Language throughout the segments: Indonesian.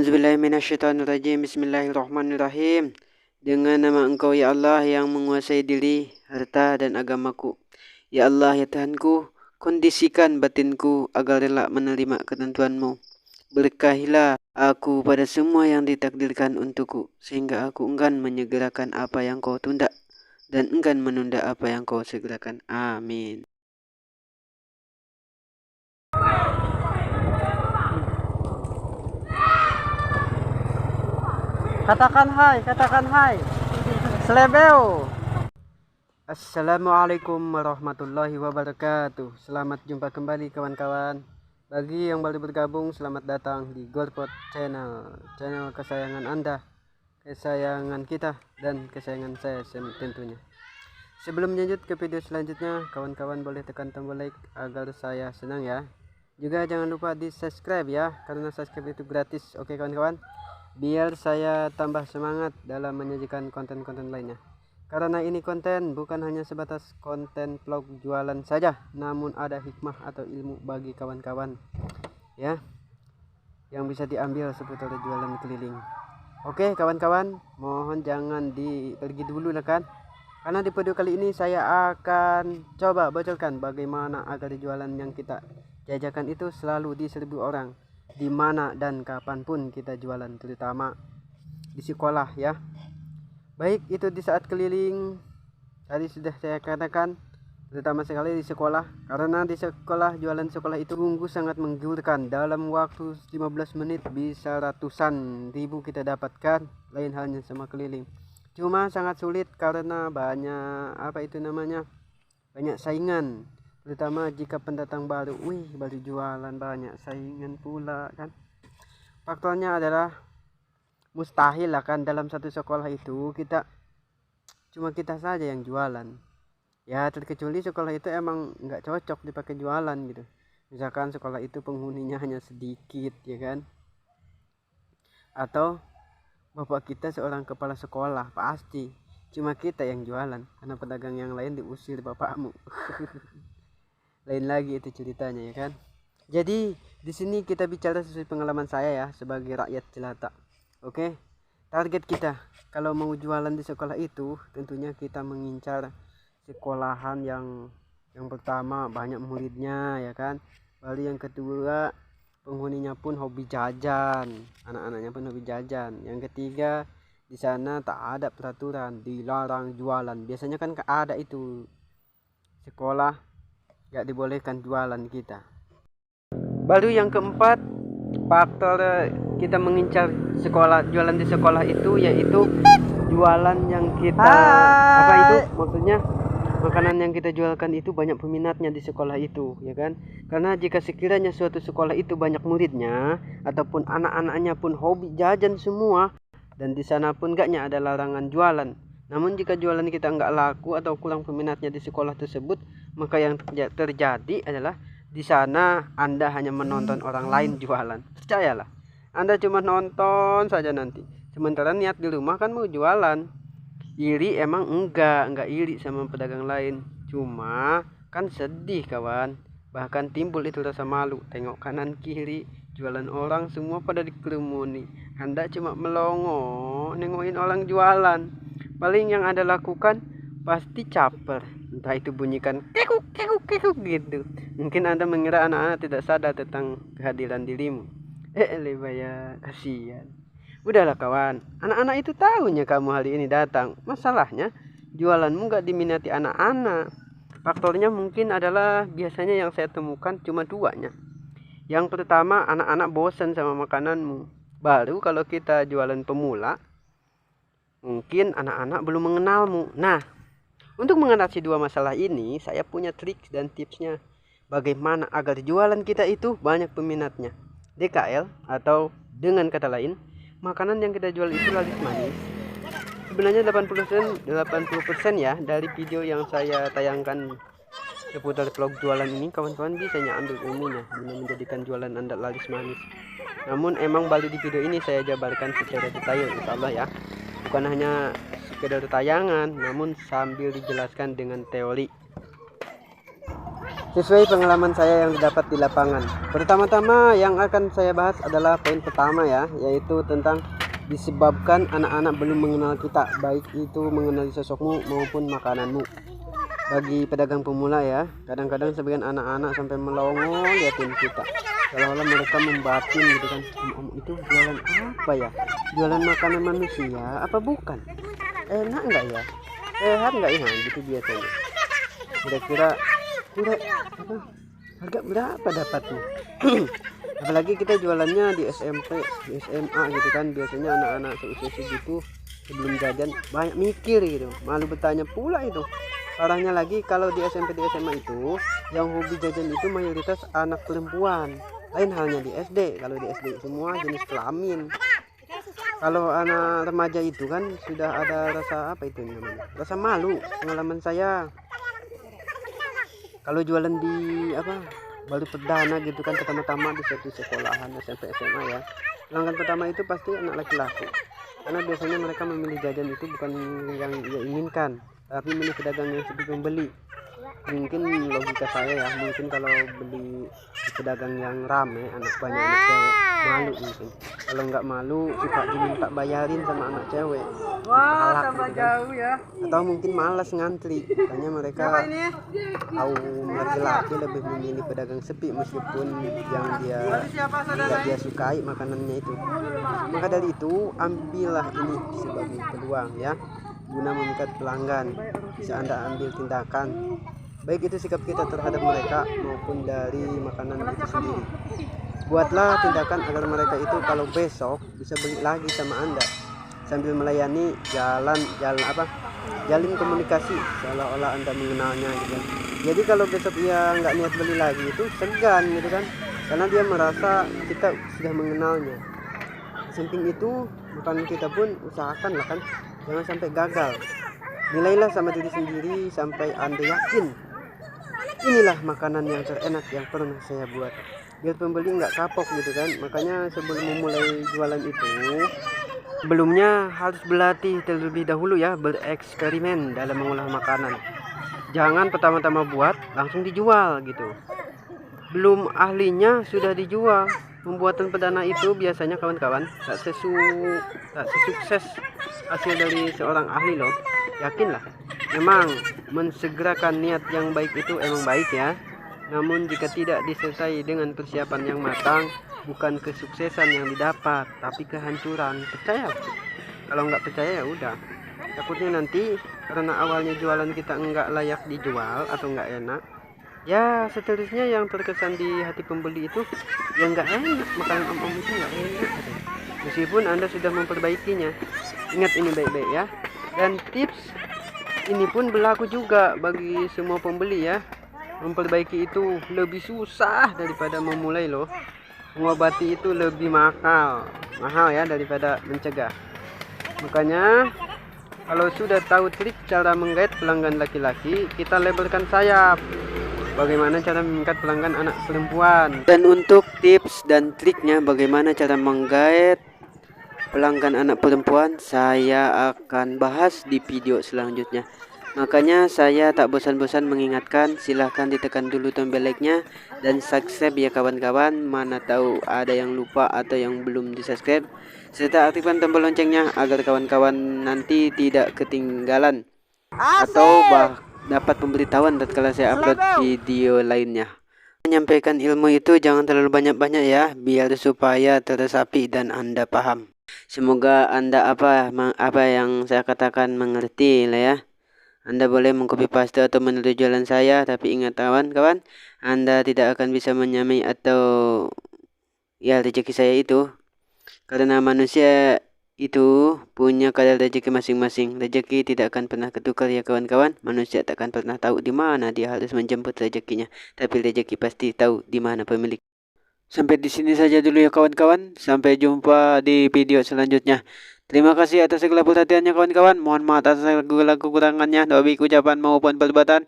A'udzubillahiminasyaitonirrajim. Bismillahirrahmanirrahim. Dengan nama Engkau ya Allah yang menguasai diri, harta dan agamaku. Ya Allah ya Tuhanku, kondisikan batinku agar rela menerima ketentuan-Mu. Berkahilah aku pada semua yang ditakdirkan untukku, sehingga aku enggan menyegerakan apa yang Kau tunda dan enggan menunda apa yang Kau segerakan. Amin. Katakan hai. Selebeo. Assalamualaikum warahmatullahi wabarakatuh. Selamat jumpa kembali kawan-kawan. Bagi yang baru bergabung, selamat datang di Gorpot Channel kesayangan Anda, kesayangan kita, dan kesayangan saya tentunya. Sebelum lanjut ke video selanjutnya, kawan-kawan boleh tekan tombol like agar saya senang ya. Juga jangan lupa di subscribe ya, karena subscribe itu gratis. Oke kawan-kawan, biar saya tambah semangat dalam menyajikan konten-konten lainnya. Karena ini konten bukan hanya sebatas konten vlog jualan saja, namun ada hikmah atau ilmu bagi kawan-kawan ya, yang bisa diambil seputar jualan keliling. Oke kawan-kawan, mohon jangan pergi dulu lah kan, karena di video kali ini saya akan coba bocorkan bagaimana agar jualan yang kita jajakan itu selalu diserbu orang, di mana dan kapanpun kita jualan, terutama di sekolah ya. Baik itu di saat keliling, tadi sudah saya katakan, terutama sekali di sekolah, karena di sekolah, jualan sekolah itu sungguh sangat menggiurkan. Dalam waktu 15 menit bisa ratusan ribu kita dapatkan, lain halnya sama keliling. Cuma sangat sulit karena banyak banyak saingan, terutama jika pendatang baru. Baru jualan banyak saingan pula kan. Faktornya adalah mustahil lah kan, dalam satu sekolah itu cuma kita saja yang jualan ya, terkecuali sekolah itu emang nggak cocok dipakai jualan gitu. Misalkan sekolah itu penghuninya hanya sedikit ya kan, atau bapak kita seorang kepala sekolah, pasti cuma kita yang jualan karena pedagang yang lain diusir bapakmu. Lain lagi itu ceritanya ya kan. Jadi di sini kita bicara sesuai pengalaman saya ya, sebagai rakyat jelata. Oke, target kita kalau mau jualan di sekolah itu tentunya kita mengincar sekolahan yang pertama banyak muridnya ya kan. Lalu yang kedua penghuninya pun hobi jajan, anak-anaknya pun hobi jajan. Yang ketiga di sana tak ada peraturan dilarang jualan. Biasanya kan ada itu sekolah gak dibolehkan jualan kita. Baru yang keempat, faktor kita mengincar sekolah, jualan di sekolah itu yaitu jualan yang kita maksudnya makanan yang kita jualkan itu banyak peminatnya di sekolah itu ya kan. Karena jika sekiranya suatu sekolah itu banyak muridnya ataupun anak-anaknya pun hobi jajan semua, dan di sana pun gaknya ada larangan jualan, namun jika jualan kita nggak laku atau kurang peminatnya di sekolah tersebut, maka yang terjadi adalah di sana Anda hanya menonton orang lain jualan. Percayalah, Anda cuma nonton saja nanti, sementara niat di rumah kan mau jualan. Iri emang enggak iri sama pedagang lain, cuma kan sedih kawan, bahkan timbul itu rasa malu. Tengok kanan kiri jualan orang semua pada dikerumuni, Anda cuma melongo nengokin orang jualan. Paling yang Anda lakukan pasti caper, entah itu bunyikan kekuk gitu. Mungkin Anda mengira anak-anak tidak sadar tentang kehadiran dirimu. Lebaya, kasihan. Udahlah kawan, anak-anak itu tahunya kamu hari ini datang. Masalahnya jualanmu gak diminati anak-anak. Faktornya mungkin adalah biasanya yang saya temukan cuma duanya. Yang pertama, anak-anak bosan sama makananmu. Baru kalau kita jualan pemula, mungkin anak-anak belum mengenalmu. Nah, untuk mengatasi dua masalah ini, saya punya trik dan tipsnya bagaimana agar jualan kita itu banyak peminatnya. DKL atau dengan kata lain, makanan yang kita jual itu laris manis. Sebenarnya 80% ya dari video yang saya tayangkan seputar vlog jualan ini, kawan-kawan bisa ambil ilmunya guna menjadikan jualan Anda laris manis. Namun emang baru di video ini saya jabarkan secara detail, insyaallah ya. Bukan hanya sekedar tayangan, namun sambil dijelaskan dengan teori. sesuai pengalaman saya yang didapat di lapangan. Pertama-tama yang akan saya bahas adalah poin pertama ya, yaitu tentang disebabkan anak-anak belum mengenal kita, baik itu mengenali sosokmu maupun makananmu. Bagi pedagang pemula ya, kadang-kadang sebagian anak-anak sampai melongo liatin kita, seolah-olah mereka membatin gitu kan. Itu jualan apa ya? Jualan makanan manusia apa bukan? Enak enggak ya? Sehat enggak ya? Gitu biasanya. Kira-kira apa, harga berapa dapatnya? Apalagi kita jualannya di SMP, di SMA gitu kan. Biasanya anak-anak seusia segitu sebelum jajan banyak mikir gitu, malu bertanya pula itu. Parahnya lagi kalau di SMP di SMA itu yang hobi jajan itu mayoritas anak perempuan. Lain halnya di SD. Kalau di SD semua jenis kelamin. Kalau anak remaja itu kan sudah ada rasa apa itu namanya? Rasa malu. Pengalaman saya kalau jualan di apa baru perdana gitu kan, pertama-tama di satu sekolahan SMP SMA ya, pelanggan pertama itu pasti anak laki-laki, karena biasanya mereka memilih jajan itu bukan yang ia inginkan, tapi milih pedagang yang sedikit membeli. Mungkin logika saya ya, mungkin kalau beli di pedagang yang rame banyak anak cewek malu, mungkin kalau nggak malu suka diminta bayarin sama anak cewek. Wah, Gitu tambah kan. jauh ya. Atau mungkin malas ngantri, makanya mereka kaum laki-laki lebih memilih pedagang sepi meskipun yang tidak dia sukai makanannya itu. Maka dari itu ambillah ini sebagai peluang ya, guna memikat pelanggan. Bisa Anda ambil tindakan, baik itu sikap kita terhadap mereka maupun dari makanan itu sendiri. Buatlah tindakan agar mereka itu kalau besok bisa beli lagi sama Anda, sambil melayani jalin komunikasi seolah-olah Anda mengenalnya gitu kan. Jadi kalau besok ia nggak niat beli lagi itu segan gitu kan, karena dia merasa kita sudah mengenalnya. Samping itu makanan kita pun usahakan lah kan, jangan sampai gagal. Nilailah sama diri sendiri sampai Anda yakin inilah makanan yang terenak yang pernah saya buat, biar pembeli nggak kapok gitu kan. Makanya sebelum memulai jualan itu sebelumnya harus berlatih terlebih dahulu ya, bereksperimen dalam mengolah makanan. Jangan pertama-tama buat langsung dijual gitu, belum ahlinya sudah dijual. Pembuatan perdana itu biasanya kawan-kawan tak sesukses hasil dari seorang ahli loh. Yakinlah, memang mensegerakan niat yang baik itu emang baik ya, namun jika tidak disertai dengan persiapan yang matang, bukan kesuksesan yang didapat tapi kehancuran. Percaya? Kalau nggak percaya ya udah, takutnya nanti karena awalnya jualan kita enggak layak dijual atau enggak enak ya, seterusnya yang terkesan di hati pembeli itu ya nggak enak, makanan om-om itu nggak enak meskipun Anda sudah memperbaikinya. Ingat ini baik-baik ya, dan tips ini pun berlaku juga bagi semua pembeli ya. Memperbaiki itu lebih susah daripada memulai loh. Mengobati itu lebih mahal ya daripada mencegah. Makanya kalau sudah tahu trik cara menggait pelanggan laki-laki, kita lebarkan sayap. Bagaimana cara mengikat pelanggan anak perempuan. Dan untuk tips dan triknya bagaimana cara menggait pelanggan anak perempuan, saya akan bahas di video selanjutnya. Makanya saya tak bosan-bosan mengingatkan, silahkan ditekan dulu tombol like-nya dan subscribe ya kawan-kawan. Mana tahu ada yang lupa atau yang belum di subscribe, serta aktifkan tombol loncengnya agar kawan-kawan nanti tidak ketinggalan atau dapat pemberitahuan tatkala saya upload video lainnya. Menyampaikan ilmu itu jangan terlalu banyak-banyak ya, biar supaya teresapi dan Anda paham. Semoga Anda apa yang saya katakan mengerti lah ya. Anda boleh mengcopy paste atau meniru jualan saya, tapi ingat kawan-kawan, Anda tidak akan bisa menyamai atau ya rezeki saya itu, karena manusia itu punya kadar rezeki masing-masing. Rezeki tidak akan pernah ketukar ya kawan-kawan. Manusia tak akan pernah tahu di mana dia harus menjemput rezekinya, tapi rezeki pasti tahu di mana pemilik. Sampai di sini saja dulu ya kawan-kawan. Sampai jumpa di video selanjutnya. Terima kasih atas segala perhatiannya kawan-kawan. Mohon maaf atas segala kekurangannya, baik ucapan maupun perbuatan.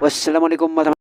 Wassalamualaikum warahmatullahi wabarakatuh.